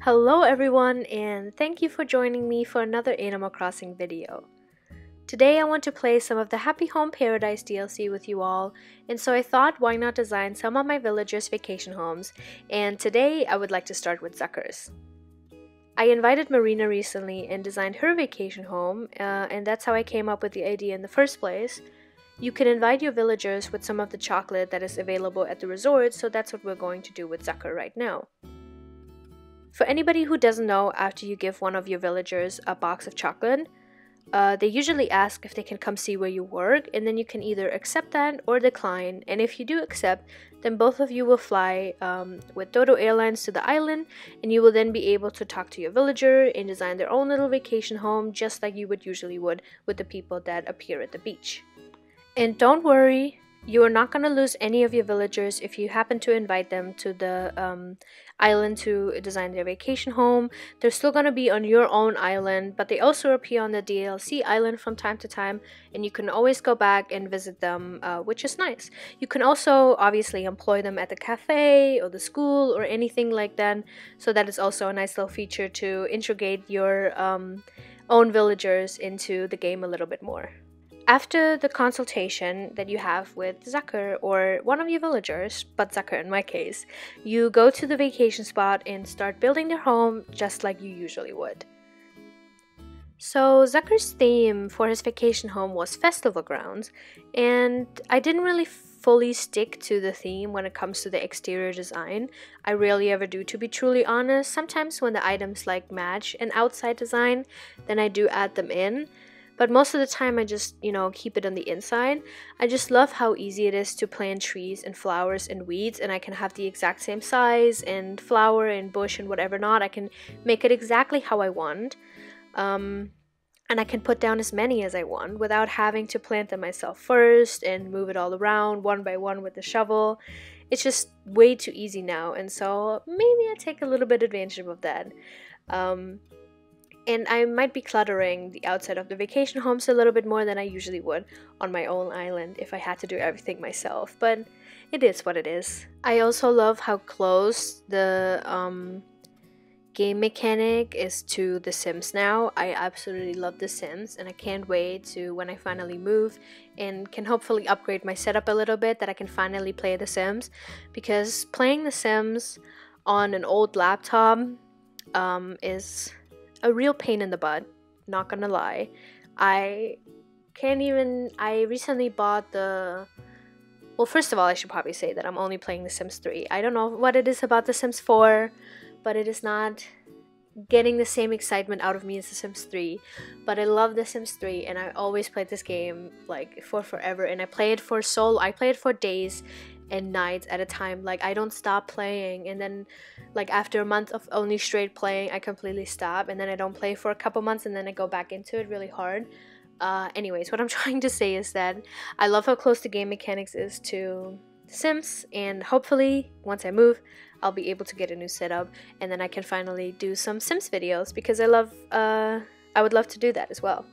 Hello everyone, and thank you for joining me for another Animal Crossing video. Today I want to play some of the Happy Home Paradise DLC with you all, and so I thought why not design some of my villagers' vacation homes, and today I would like to start with Zucker's. I invited Marina recently and designed her vacation home, and that's how I came up with the idea in the first place. You can invite your villagers with some of the chocolate that is available at the resort, so that's what we're going to do with Zucker right now. For anybody who doesn't know, after you give one of your villagers a box of chocolate, they usually ask if they can come see where you work, and then you can either accept that or decline. And if you do accept, then both of you will fly with Dodo Airlines to the island, and you will then be able to talk to your villager and design their own little vacation home, just like you would usually would with the people that appear at the beach. And don't worry, you are not going to lose any of your villagers if you happen to invite them to the island to design their vacation home. They're still going to be on your own island, but they also appear on the DLC island from time to time, and you can always go back and visit them, which is nice. You can also obviously employ them at the cafe or the school or anything like that, so that is also a nice little feature to integrate your own villagers into the game a little bit more. After the consultation that you have with Zucker or one of your villagers, but Zucker in my case, you go to the vacation spot and start building their home just like you usually would. So Zucker's theme for his vacation home was festival grounds, and I didn't really fully stick to the theme when it comes to the exterior design. I rarely ever do, to be truly honest. Sometimes when the items like match an outside design, then I do add them in. But most of the time I just, keep it on the inside. I just love how easy it is to plant trees and flowers and weeds, and I can have the exact same size and flower and bush and whatever not. I can make it exactly how I want. And I can put down as many as I want without having to plant them myself first and move it all around one by one with the shovel. It's just way too easy now, and so maybe I take a little bit advantage of that. And I might be cluttering the outside of the vacation homes a little bit more than I usually would on my own island if I had to do everything myself, but it is what it is. I also love how close the game mechanic is to The Sims now. I absolutely love The Sims, and I can't wait to when I finally move and can hopefully upgrade my setup a little bit, that I can finally play The Sims, because playing The Sims on an old laptop is a real pain in the butt, not gonna lie. I recently bought well, first of all, I should probably say that I'm only playing The Sims 3. I don't know what it is about The Sims 4, but it is not getting the same excitement out of me as The Sims 3. But I love The Sims 3, and I always played this game like for forever, and I play it for days and nights at a time. Like, I don't stop playing, and then like after a month of only straight playing, I completely stop, and then I don't play for a couple months, and then I go back into it really hard. Anyways, what I'm trying to say is that I love how close the game mechanics is to The Sims, and hopefully once I move, I'll be able to get a new setup, and then I can finally do some Sims videos, because I would love to do that as well.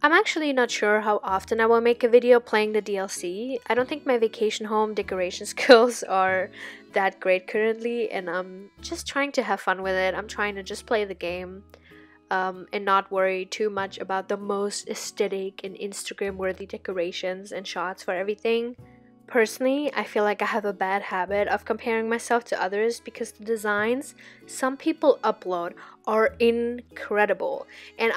I'm actually not sure how often I will make a video playing the DLC. I don't think my vacation home decoration skills are that great currently, and I'm just trying to have fun with it. I'm trying to just play the game and not worry too much about the most aesthetic and Instagram-worthy decorations and shots for everything. Personally, I feel like I have a bad habit of comparing myself to others, because the designs some people upload are incredible, and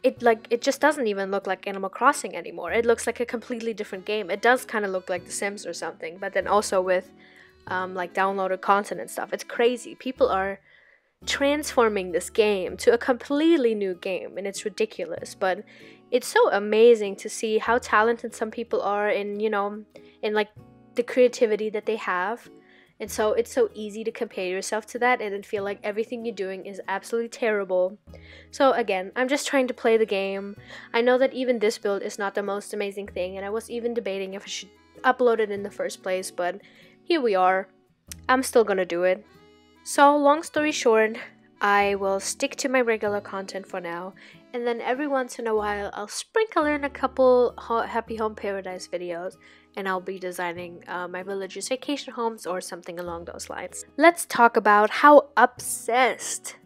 it just doesn't even look like Animal Crossing anymore. It looks like a completely different game. It does kind of look like The Sims or something, but then also with like downloaded content and stuff. It's crazy. People are transforming this game to a completely new game, and it's ridiculous, but it's so amazing to see how talented some people are in like the creativity that they have. And so it's so easy to compare yourself to that and then feel like everything you're doing is absolutely terrible. So again, I'm just trying to play the game. I know that even this build is not the most amazing thing, and I was even debating if I should upload it in the first place, but here we are. I'm still gonna do it. So long story short, I will stick to my regular content for now, and then every once in a while I'll sprinkle in a couple Happy Home Paradise videos, and I'll be designing my village's vacation homes or something along those lines. Let's talk about how obsessed,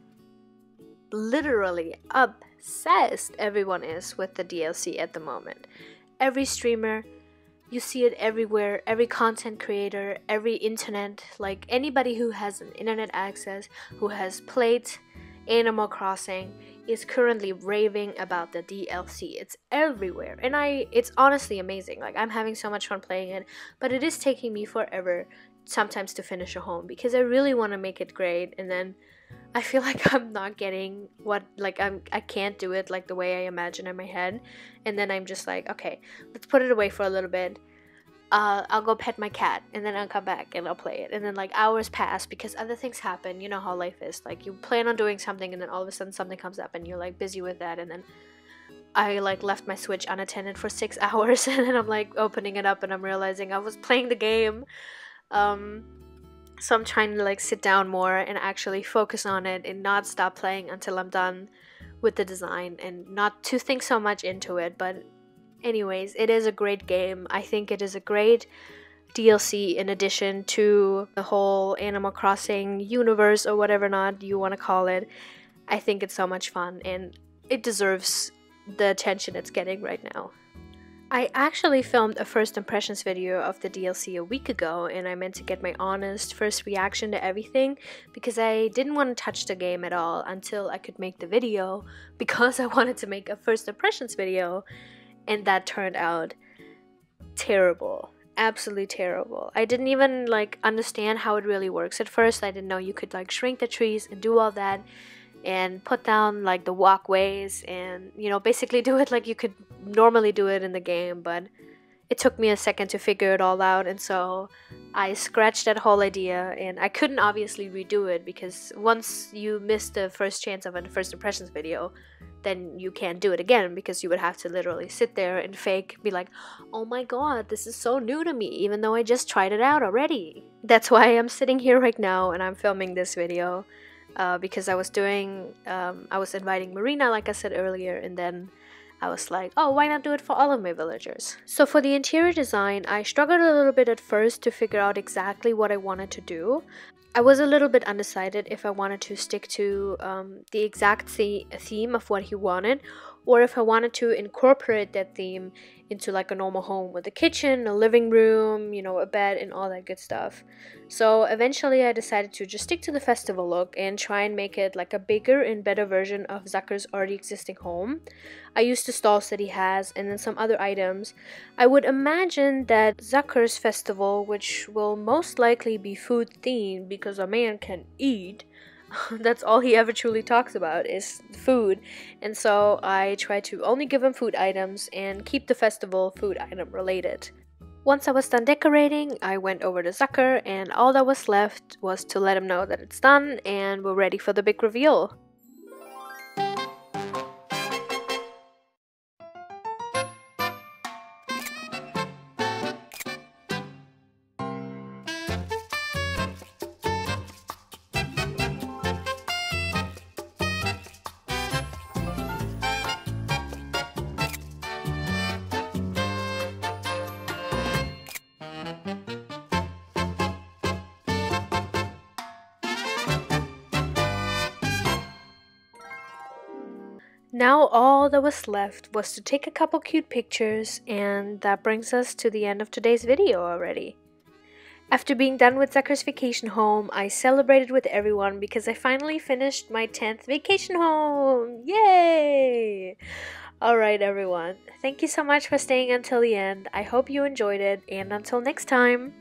literally obsessed, everyone is with the DLC at the moment. Every streamer, you see it everywhere, every content creator, every internet, like anybody who has an internet access, who has played Animal Crossing, is currently raving about the DLC. It's everywhere, and it's honestly amazing. Like, I'm having so much fun playing it, but it is taking me forever sometimes to finish a home because I really want to make it great, and then I feel like I'm not getting I can't do it like the way I imagine in my head, and then I'm just like, okay, let's put it away for a little bit. I'll go pet my cat, and then I'll come back and I'll play it, and then like hours pass because other things happen. You know how life is. Like, you plan on doing something, and then all of a sudden something comes up, and you're like busy with that, and then I like left my Switch unattended for 6 hours, and then I'm like opening it up, and I'm realizing I was playing the game. So I'm trying to like sit down more and actually focus on it and not stop playing until I'm done with the design, and not to think so much into it. But anyways, it is a great game. I think it is a great DLC in addition to the whole Animal Crossing universe, or whatever not you want to call it. I think it's so much fun, and it deserves the attention it's getting right now. I actually filmed a first impressions video of the DLC a week ago, and I meant to get my honest first reaction to everything because I didn't want to touch the game at all until I could make the video, because I wanted to make a first impressions video, and that turned out terrible. Absolutely terrible. I didn't even like understand how it really works at first. I didn't know you could like shrink the trees and do all that and put down like the walkways and, you know, basically do it like you could normally do it in the game. But it took me a second to figure it all out, and so I scratched that whole idea, and I couldn't obviously redo it because once you miss the first chance of a first impressions video, then you can't do it again, because you would have to literally sit there and be like, oh my god, this is so new to me, even though I just tried it out already. That's why I'm sitting here right now and I'm filming this video, because I was inviting Marina, like I said earlier, and then I was like, oh, why not do it for all of my villagers? So for the interior design, I struggled a little bit at first to figure out exactly what I wanted to do. I was a little bit undecided if I wanted to stick to the exact theme of what he wanted, or if I wanted to incorporate that theme into like a normal home with a kitchen, a living room, you know, a bed, and all that good stuff. So eventually I decided to just stick to the festival look and try and make it like a bigger and better version of Zucker's already existing home. I used the stalls that he has and then some other items. I would imagine that Zucker's festival, which will most likely be food themed because a man can eat, that's all he ever truly talks about is food, and so I try to only give him food items and keep the festival food item related. Once I was done decorating, I went over to Zucker, and all that was left was to let him know that it's done and we're ready for the big reveal. Now all that was left was to take a couple cute pictures, and that brings us to the end of today's video already. After being done with Zucker's vacation home, I celebrated with everyone because I finally finished my 10th vacation home! Yay! Alright everyone, thank you so much for staying until the end. I hope you enjoyed it, and until next time!